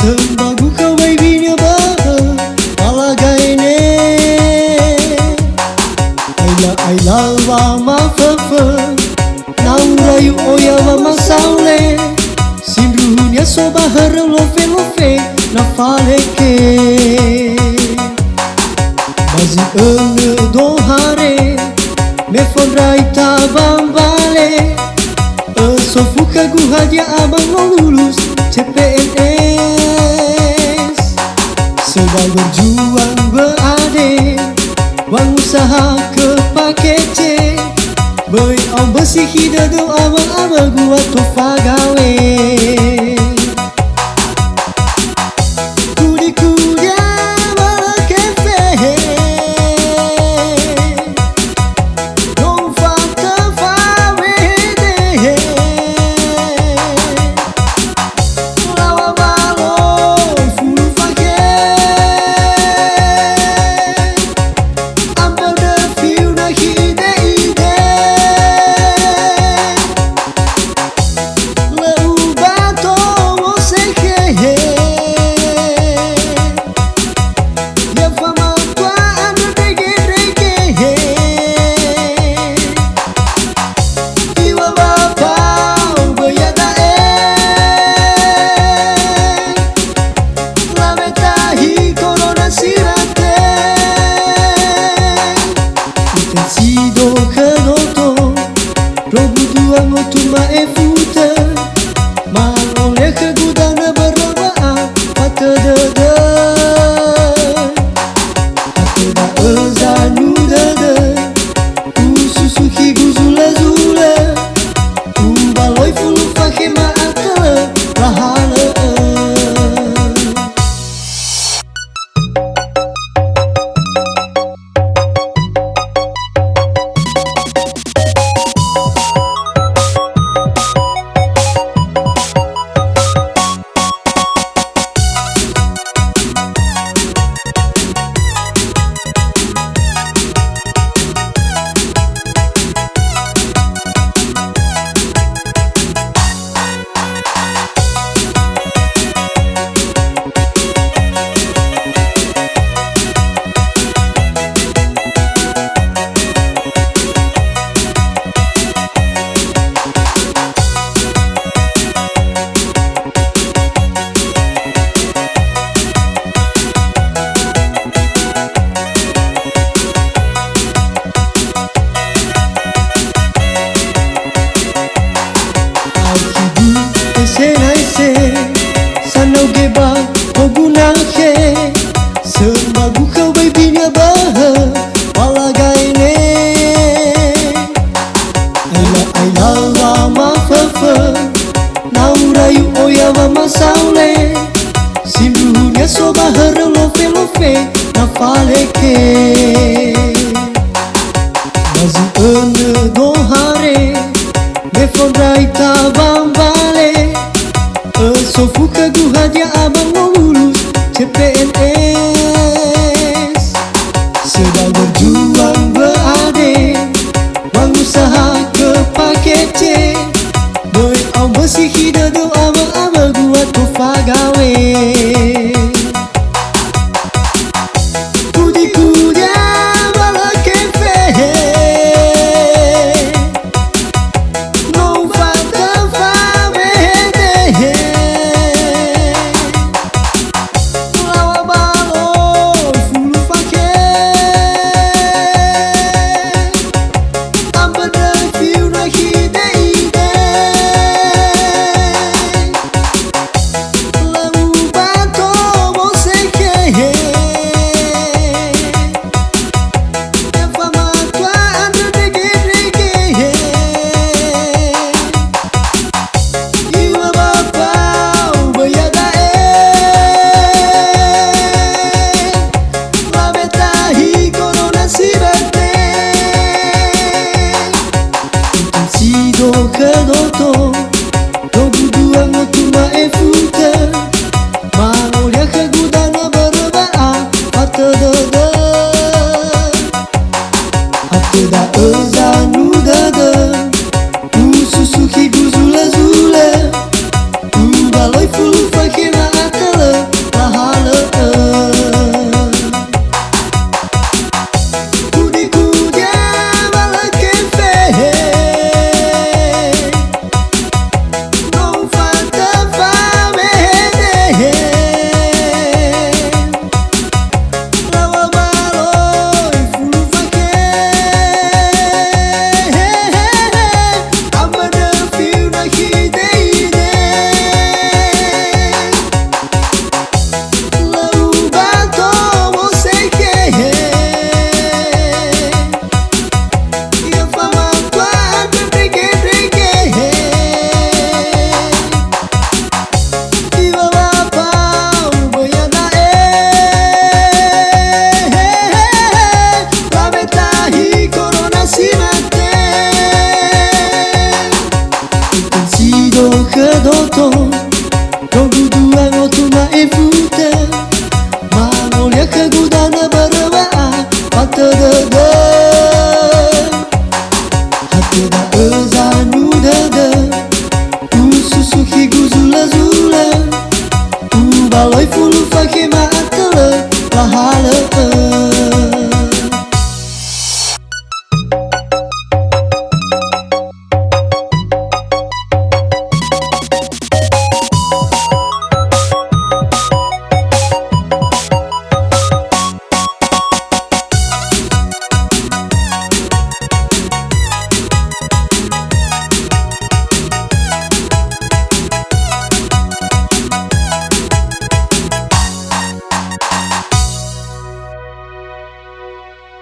Sembagu kawai binya baha Malagai ne Aila wa mafafa Naurayu oya wa masaule Sindruhunya soba hara lofe lofe Na faleke Mazi ene dohare Me fondrai tabambale Sofuka guhadia abang lo lulus CPNS Sedang berjuang berade Wang usaha kepake C Baik om bersih hidadu abang-abang gua tofa gawe Kudi-kudia bala kefe Dong fata fawede Lawa baloi fulu fake Ambil de fiu na hide ide Leubato mo seke Ya fama tua anu dege-dege Iwa bapau bayada La metahi corona sirate Intensido kenoto Robu dua ngotuma e futa Maloleh ke gudana berobaan Mata dada Mata da ezanu dada Ususuki guzula-zula Umbaloi fulu fake maakala Lahala Sanau geba ogunanghe Sembagu kawai binya baha Malagai ne Aila wa mafafa Naurayu oya wa masaule Sindruhunya soba hara lofe lofe Na faleke Mazi ene dohare Me fondrai tabambale Sofuka guhadia abang lo lulus CPNS Sedang berjuang berade Wang usaha kepake C Baik om bersih hidadu abang-abang gua tofa gawe Kudi-kudia bala kefe No fata fawede Lawa baloi fulu fake Ambil de fiu na hide ide Leubat Tunggu dua ngotu